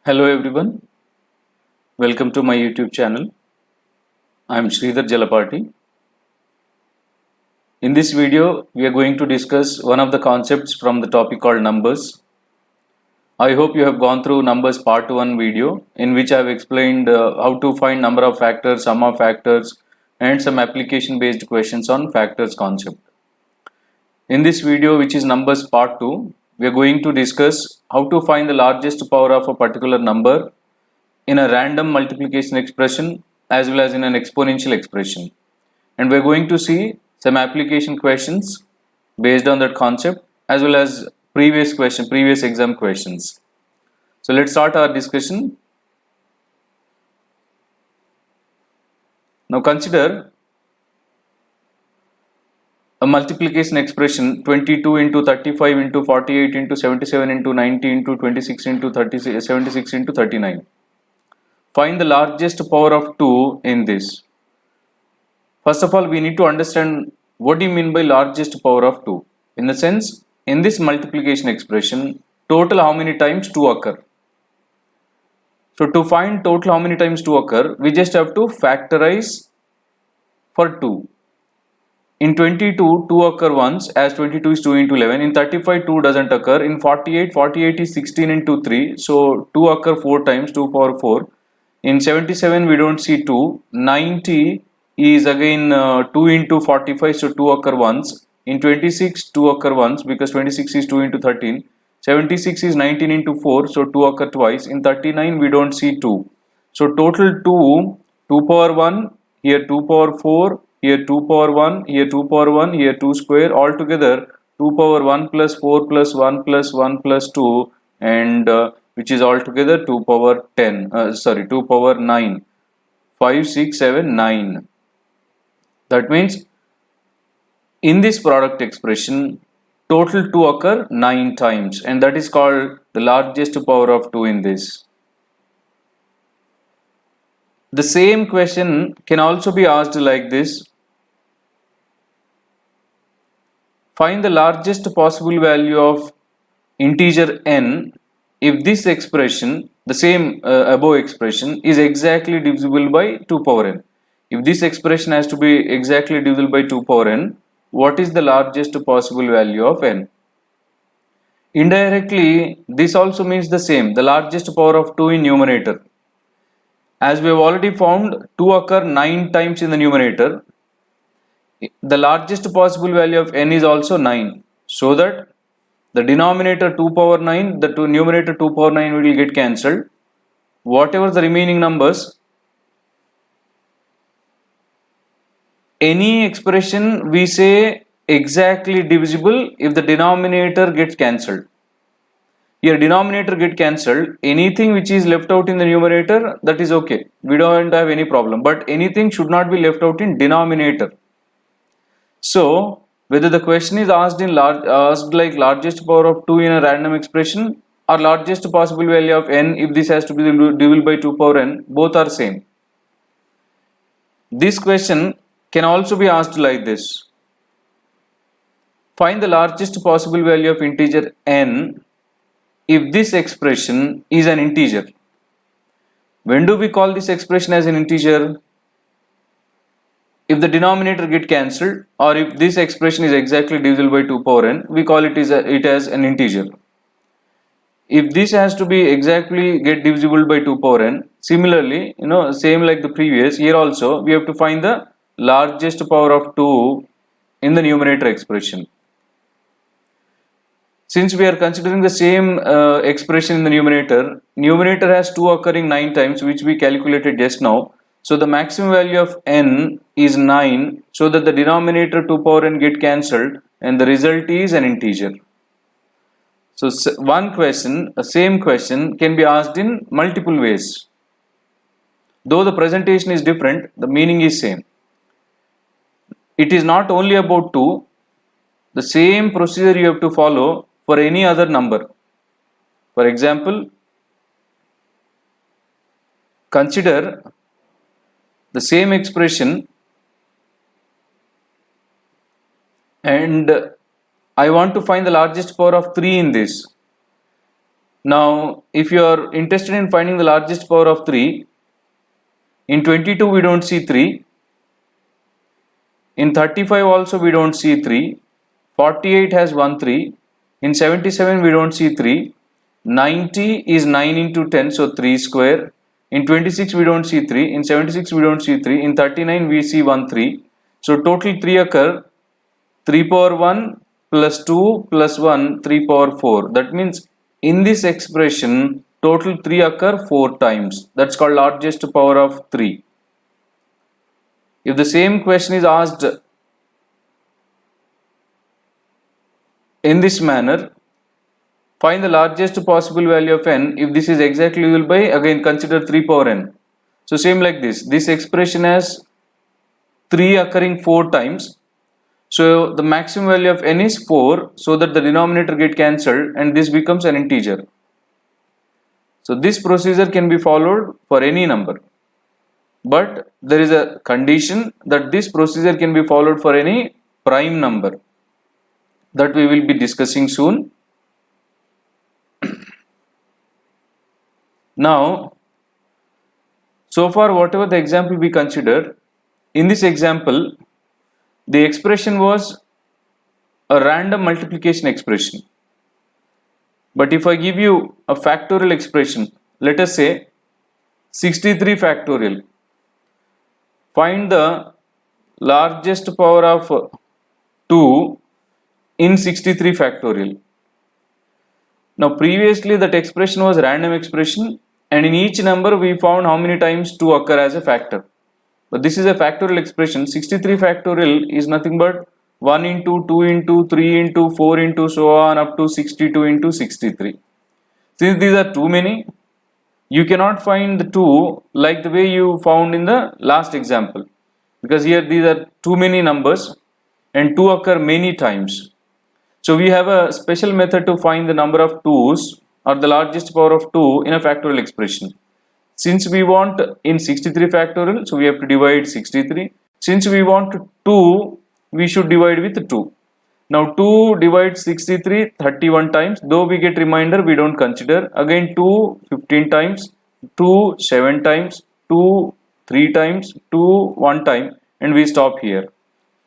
Hello everyone, welcome to my YouTube channel. I am Sridhar Jalapati. In this video, we are going to discuss one of the concepts from the topic called numbers. I hope you have gone through numbers part 1 video in which I have explained how to find number of factors, sum of factors and some application based questions on factors concept. In this video, which is numbers part 2, we are going to discuss how to find the largest power of a particular number in a random multiplication expression as well as in an exponential expression, and we're going to see some application questions based on that concept as well as previous exam questions. So let's start our discussion. Now consider a multiplication expression 22 into 35 into 48 into 77 into 90 into 26 into 76 into 39. Find the largest power of 2 in this. First of all, we need to understand what do you mean by largest power of 2. In the sense, in this multiplication expression, total how many times 2 occur. So to find total how many times 2 occur, we just have to factorize for 2. In 22, 2 occur once as 22 is 2 into 11. In 35, 2 doesn't occur. In 48 is 16 into 3. So 2 occur 4 times, 2 power 4. In 77, we don't see 2. 90 is again 2 into 45, so 2 occur once. In 26, 2 occur once because 26 is 2 into 13. 76 is 19 into 4, so 2 occur twice. In 39, we don't see 2. So total 2, 2 power 1, here 2 power 4, here 2 power 1, here 2 power 1, here 2 square, altogether 2 power 1 plus 4 plus 1 plus 1 plus 2, and which is altogether 2 power 2 power 9, 5, 6, 7, 9. That means in this product expression, total 2 occur 9 times, and that is called the largest power of 2 in this. The same question can also be asked like this. Find the largest possible value of integer n if this expression, the same above expression, is exactly divisible by 2 power n. If this expression has to be exactly divisible by 2 power n, what is the largest possible value of n? Indirectly, this also means the same, the largest power of 2 in numerator. As we have already found, 2 occur 9 times in the numerator. The largest possible value of n is also 9, so that the denominator 2 power 9, the numerator 2 power 9 will get cancelled. Whatever the remaining numbers, any expression we say exactly divisible if the denominator gets cancelled. Here denominator get cancelled, anything which is left out in the numerator, that is okay, we don't have any problem, but anything should not be left out in denominator. So whether the question is asked like largest power of 2 in a random expression or largest possible value of n if this has to be divisible by 2 power n, both are same. This question can also be asked like this. Find the largest possible value of integer n if this expression is an integer. When do we call this expression as an integer? If the denominator get cancelled, or if this expression is exactly divisible by 2 power n, we call it as an integer. If this has to be exactly get divisible by 2 power n, similarly, same like the previous, here also we have to find the largest power of 2 in the numerator expression. Since we are considering the same expression in the numerator has 2 occurring 9 times, which we calculated just now. So the maximum value of n is 9, so that the denominator 2 power n get cancelled and the result is an integer. So same question can be asked in multiple ways. Though the presentation is different, the meaning is same. It is not only about 2, the same procedure you have to follow for any other number. For example, consider the same expression and I want to find the largest power of 3 in this. Now, if you are interested in finding the largest power of 3, in 22 we don't see 3, in 35 also we don't see 3, 48 has 1 3, in 77 we don't see 3, 90 is 9 into 10, so 3 square, in 26 we don't see 3, in 76 we don't see 3, in 39 we see 1 3, so total 3 occur, 3 power 1 plus 2 plus 1, 3 power 4. That means in this expression total 3 occur 4 times. That's called largest power of 3. If the same question is asked in this manner, find the largest possible value of n. If this is exactly divisible by, again consider 3 power n. So same like this. This expression has 3 occurring 4 times. So the maximum value of n is 4, so that the denominator get cancelled and this becomes an integer. So this procedure can be followed for any number. But there is a condition that this procedure can be followed for any prime number. That we will be discussing soon. Now, so far whatever the example we considered, in this example, the expression was a random multiplication expression. But if I give you a factorial expression, let us say 63 factorial, find the largest power of 2 in 63 factorial. Now previously that expression was random expression, and in each number we found how many times 2 occur as a factor. But this is a factorial expression. 63 factorial is nothing but 1 into 2 into 3 into 4 into so on up to 62 into 63. Since these are too many, you cannot find the 2 like the way you found in the last example, because here these are too many numbers and 2 occur many times. So we have a special method to find the number of 2's or the largest power of 2 in a factorial expression. Since we want in 63 factorial, so we have to divide 63. Since we want 2, we should divide with 2. Now 2 divides 63 31 times, though we get remainder we don't consider. Again 2 15 times, 2 7 times, 2 3 times, 2 1 time, and we stop here.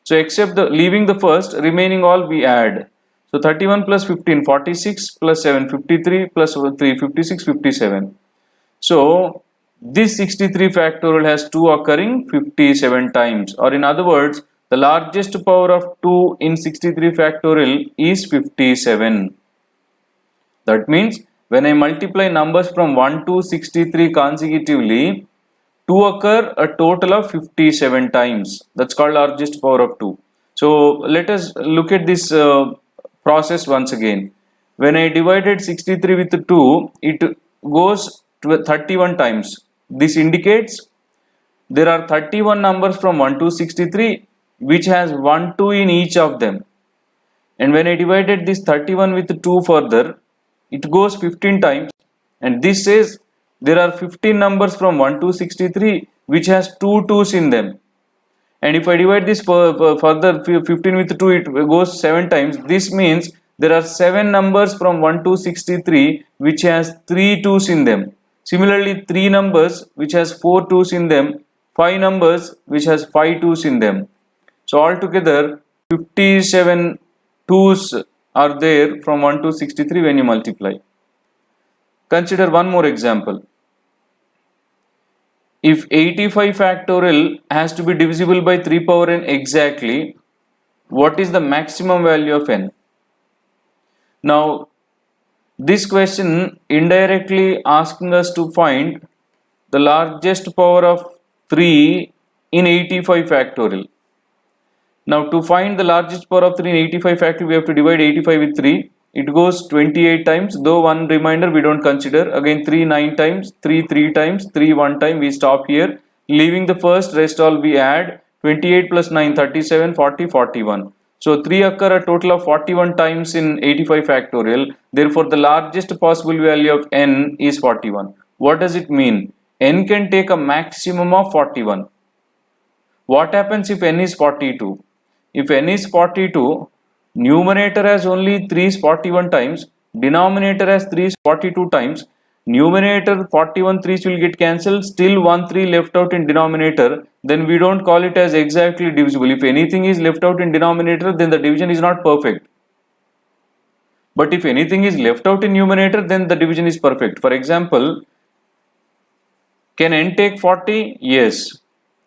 So except the leaving the first, remaining all we add. So 31 plus 15 46 plus 7 53 plus 3 56 57. So this 63 factorial has 2 occurring 57 times, or in other words, the largest power of 2 in 63 factorial is 57. That means when I multiply numbers from 1 to 63 consecutively, 2 occur a total of 57 times. That's called largest power of 2. So let us look at this process once again. When I divided 63 with 2, it goes to 31 times. This indicates there are 31 numbers from 1 to 63 which has 1 2 in each of them. And when I divided this 31 with 2 further, it goes 15 times, and this says there are 15 numbers from 1 to 63 which has 2 2's in them. And if I divide this further 15 with 2, it goes 7 times. This means there are 7 numbers from 1 to 63 which has 3 2's in them. Similarly, 3 numbers which has 4 2's in them, 5 numbers which has 5 2's in them. So altogether 57 2's are there from 1 to 63 when you multiply. Consider one more example. If 85 factorial has to be divisible by 3 power n exactly, what is the maximum value of n? Now, this question indirectly asking us to find the largest power of 3 in 85 factorial. Now, to find the largest power of 3 in 85 factorial, we have to divide 85 with 3. It goes 28 times, though one reminder we don't consider. Again 3 9 times, 3 3 times, 3 1 time, we stop here. Leaving the first, rest all we add. 28 plus 9, 37, 40, 41. So 3 occur a total of 41 times in 85 factorial. Therefore, the largest possible value of n is 41. What does it mean? N can take a maximum of 41. What happens if n is 42? If n is 42, numerator has only 3's 41 times, denominator has 3's 42 times, numerator 41 3's will get cancelled, still 1 3 left out in denominator, then we don't call it as exactly divisible. If anything is left out in denominator, then the division is not perfect. But if anything is left out in numerator, then the division is perfect. For example, can n take 40? Yes.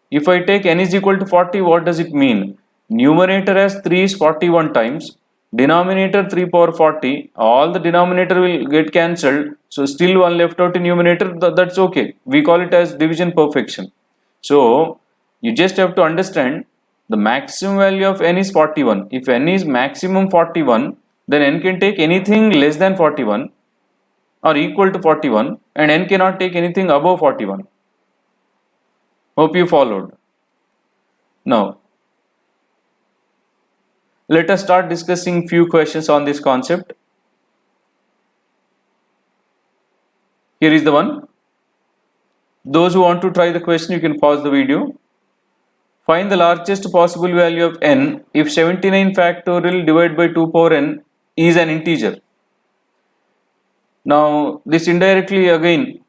If I take n is equal to 40, what does it mean? Numerator has 3 is 41 times, denominator 3 power 40, all the denominator will get cancelled, so still 1 left out in numerator, that's okay. We call it as division perfection. So you just have to understand the maximum value of n is 41. If n is maximum 41, then n can take anything less than 41 or equal to 41, and n cannot take anything above 41. Hope you followed. Now, let us start discussing few questions on this concept. Here is the one. Those who want to try the question, you can pause the video. Find the largest possible value of n if 79 factorial divided by 2 power n is an integer. Now, this indirectly again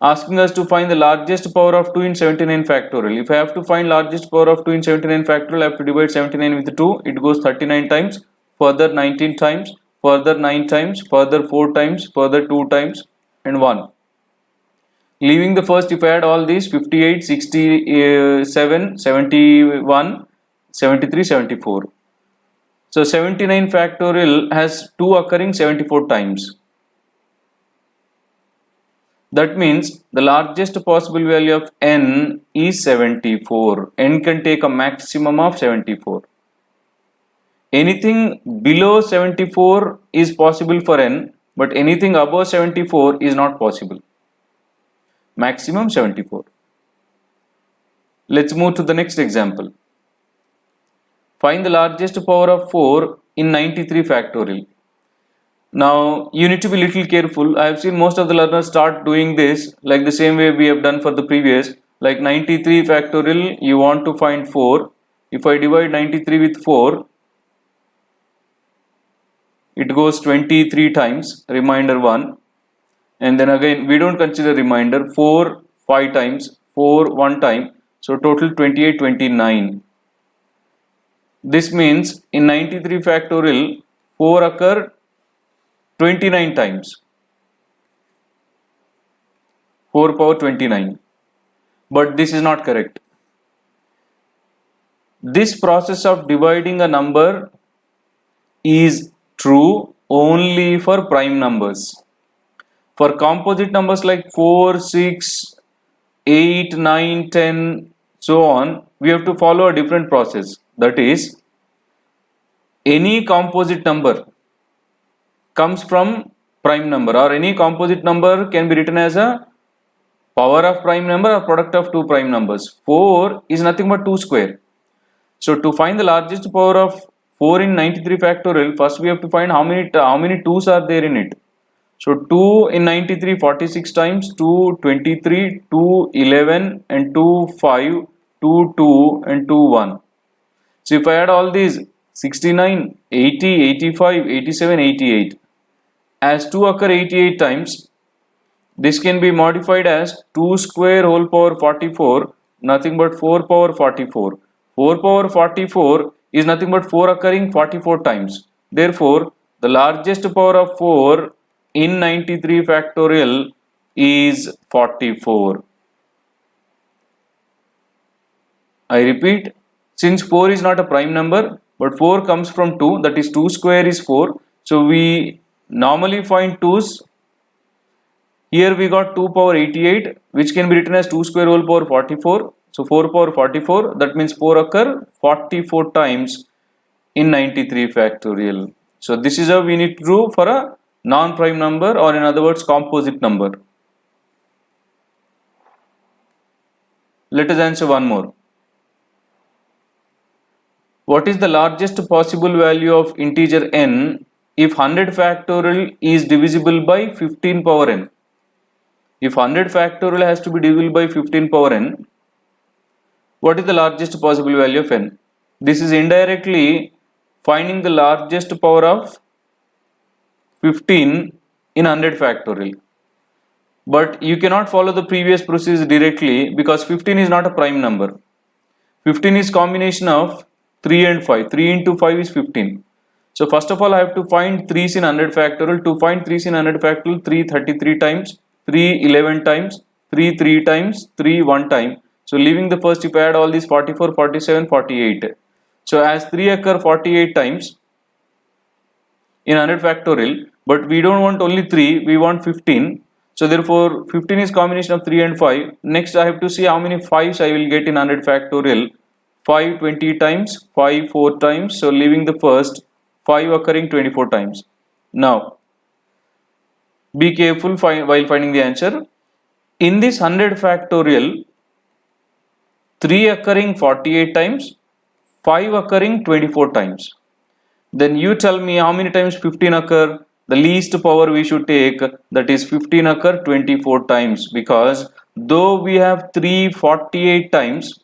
asking us to find the largest power of 2 in 79 factorial. If I have to find largest power of 2 in 79 factorial, I have to divide 79 with 2. It goes 39 times, further 19 times, further 9 times, further 4 times, further 2 times, and 1. Leaving the first, if I add all these, 58, 67, 71, 73, 74. So 79 factorial has 2 occurring 74 times. That means the largest possible value of n is 74. N can take a maximum of 74. Anything below 74 is possible for n, but anything above 74 is not possible. Maximum 74. Let's move to the next example. Find the largest power of 4 in 93 factorial. Now, you need to be little careful. I have seen most of the learners start doing this like the same way we have done for the previous. Like 93 factorial, you want to find 4. If I divide 93 with 4, it goes 23 times, remainder 1. And then again, we don't consider remainder, 4 5 times, 4 1 time. So total 28, 29. This means in 93 factorial, 4 occur 29 times. 4 power 29. But this is not correct. This process of dividing a number is true only for prime numbers. For composite numbers like 4, 6, 8, 9, 10, so on, we have to follow a different process. That is, any composite number comes from prime number, or any composite number can be written as a power of prime number or product of two prime numbers. 4 is nothing but 2 square. So to find the largest power of 4 in 93 factorial, first we have to find how many 2's are there in it. So 2 in 93 46 times, 2 23, 2 11, and 2 5, 2 2, and 2 1. So if I add all these, 69, 80, 85, 87, 88. As 2 occur 88 times, this can be modified as 2 square whole power 44, nothing but 4 power 44. 4 power 44 is nothing but 4 occurring 44 times. Therefore, the largest power of 4 in 93 factorial is 44. I repeat, since 4 is not a prime number, but 4 comes from 2, that is 2 square is 4. So we normally find 2's. Here we got 2 power 88, which can be written as 2 square whole power 44. So 4 power 44, that means 4 occur 44 times in 93 factorial. So this is how we need to do for a non-prime number, or in other words composite number. Let us answer one more. What is the largest possible value of integer n if 100 factorial is divisible by 15 power n? If 100 factorial has to be divisible by 15 power n, what is the largest possible value of n? This is indirectly finding the largest power of 15 in 100 factorial. But you cannot follow the previous procedure directly because 15 is not a prime number. 15 is combination of 3 and 5. 3 into 5 is 15. So first of all, I have to find 3's in 100 factorial. To find 3's in 100 factorial, 3 33 times, 3 11 times, 3 3 times, 3 1 time. So leaving the first, if I add all these, 44, 47, 48. So as 3 occur 48 times in 100 factorial, but we don't want only 3, we want 15. So therefore 15 is combination of 3 and 5. Next I have to see how many 5's I will get in 100 factorial. 5 20 times, 5 4 times. So leaving the first, 5 occurring 24 times. Now be careful while finding the answer. In this 100 factorial, 3 occurring 48 times, 5 occurring 24 times. Then you tell me how many times 15 occur. The least power we should take, that is 15 occur 24 times, because though we have 348 times,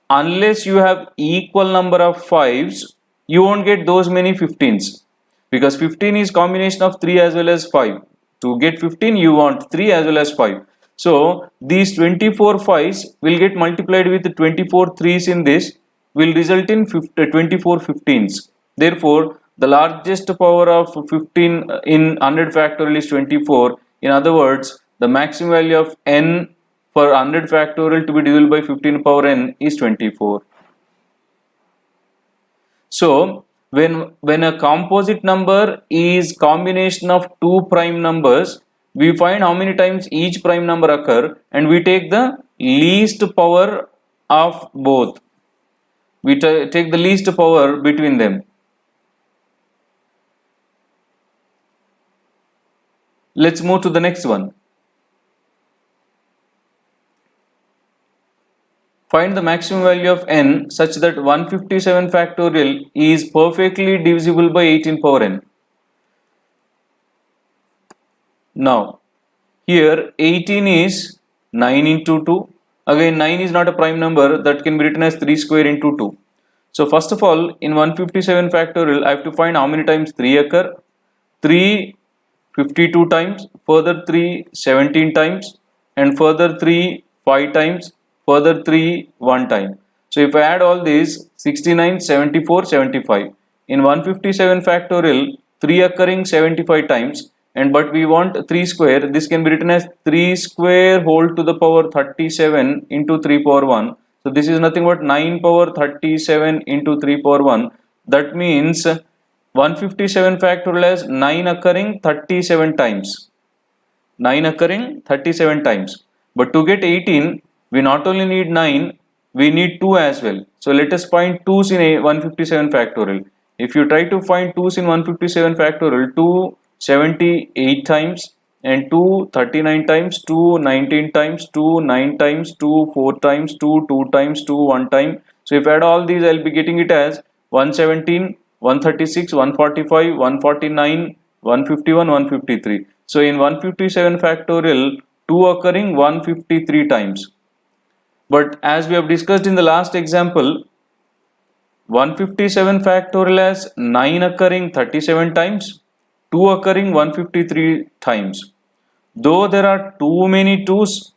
unless you have equal number of 5's, you won't get those many 15's, because 15 is combination of 3 as well as 5. To get 15 you want 3 as well as 5. So these 24 5's will get multiplied with 24 3's in this, will result in 24 15's. Therefore the largest power of 15 in 100 factorial is 24. In other words, the maximum value of n for 100 factorial to be divisible by 15 power n is 24. So when a composite number is combination of two prime numbers, we find how many times each prime number occur and we take the least power of both. We take the least power between them. Let's move to the next one. Find the maximum value of n such that 157 factorial is perfectly divisible by 18 power n. Now, here 18 is 9 into 2. Again, 9 is not a prime number, that can be written as 3 square into 2. So first of all, in 157 factorial, I have to find how many times 3 occur. 3 52 times, further 3 17 times, and further 3 5 times, further 3 1 time. So if I add all these, 69, 74, 75. In 157 factorial, 3 occurring 75 times, and but we want 3 square. This can be written as 3 square whole to the power 37 into 3 power 1. So this is nothing but 9 power 37 into 3 power 1. That means 157 factorial has 9 occurring 37 times. 9 occurring 37 times. But to get 18, we not only need 9, we need 2 as well. So let us find 2's in 157 factorial. If you try to find 2's in 157 factorial, 2 78 times, and 2 39 times, 2 19 times, 2 9 times, 2 4 times, 2 2 times, 2 1 time. So if I add all these, I will be getting it as 117, 136, 145, 149, 151, 153. So in 157 factorial, 2 occurring 153 times. But as we have discussed in the last example, 157 factorial has 9 occurring 37 times, 2 occurring 153 times. Though there are too many 2's,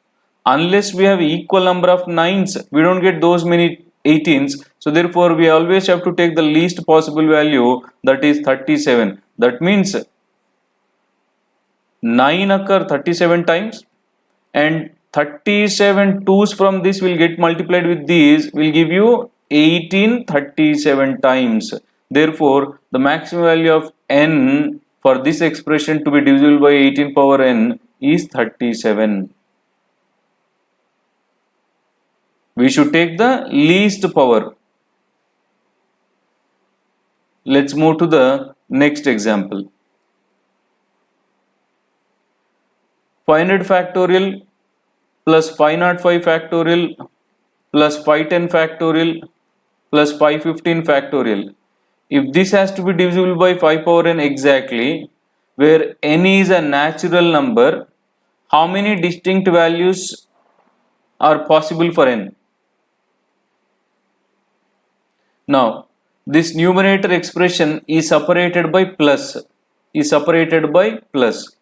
unless we have equal number of 9's, we don't get those many 18's. So therefore we always have to take the least possible value, that is 37. That means 9 occur 37 times, and 37 2's from this will get multiplied with these, will give you 18 37 times. Therefore the maximum value of n for this expression to be divisible by 18 power n is 37. We should take the least power. Let's move to the next example. 500 factorial plus 505 factorial plus 510 factorial plus 515 factorial. If this has to be divisible by 5 power n exactly, where n is a natural number, how many distinct values are possible for n? Now, this numerator expression is separated by plus. is separated by plus.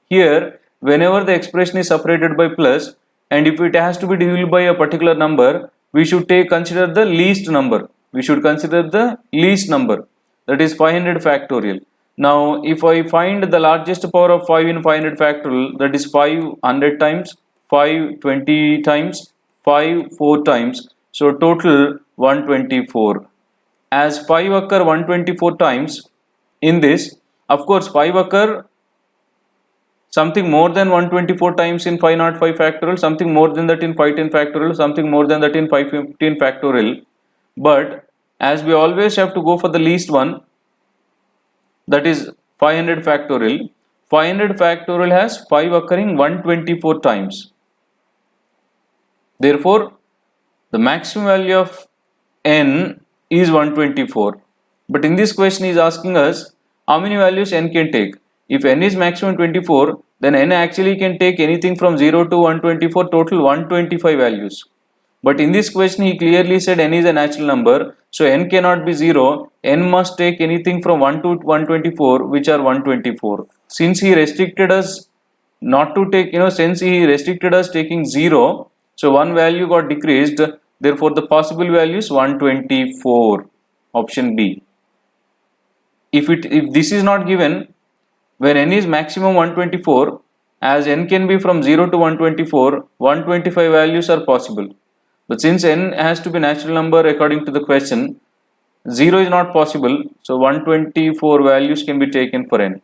Here, whenever the expression is separated by plus, and if it has to be divisible by a particular number, we should consider the least number. We should consider the least number, that is 500 factorial. Now, if I find the largest power of 5 in 500 factorial, that is 500 times, 5 20 times, 5 4 times, so total 124. As 5 occur 124 times in this, of course 5 occur something more than 124 times in 505 factorial, something more than that in 510 factorial, something more than that in 515 factorial. But as we always have to go for the least one, that is 500 factorial. 500 factorial has 5 occurring 124 times. Therefore, the maximum value of n is 124. But in this question he is asking us how many values n can take. If n is maximum 24, then n actually can take anything from 0 to 124, total 125 values. But in this question he clearly said n is a natural number, so n cannot be 0, n must take anything from 1 to 124, which are 124. Since he restricted us not to take, since he restricted us taking 0, so one value got decreased, therefore the possible value is 124, option B. If this is not given, when n is maximum 124, as n can be from 0 to 124, 125 values are possible. But since n has to be natural number according to the question, 0 is not possible, so 124 values can be taken for n.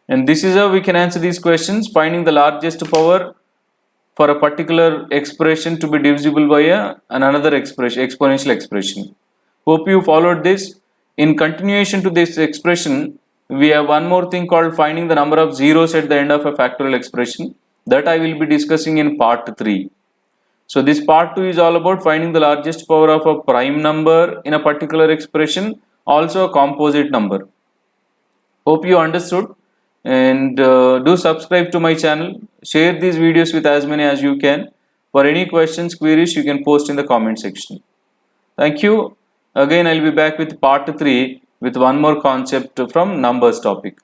And this is how we can answer these questions, finding the largest power for a particular expression to be divisible by another expression, exponential expression. Hope you followed this. In continuation to this expression, we have one more thing called finding the number of zeros at the end of a factorial expression, that I will be discussing in part 3. So this part 2 is all about finding the largest power of a prime number in a particular expression, also a composite number. Hope you understood, and do subscribe to my channel. Share these videos with as many as you can. For any questions, queries, you can post in the comment section. Thank you. Again, I will be back with part 3 with one more concept from numbers topic.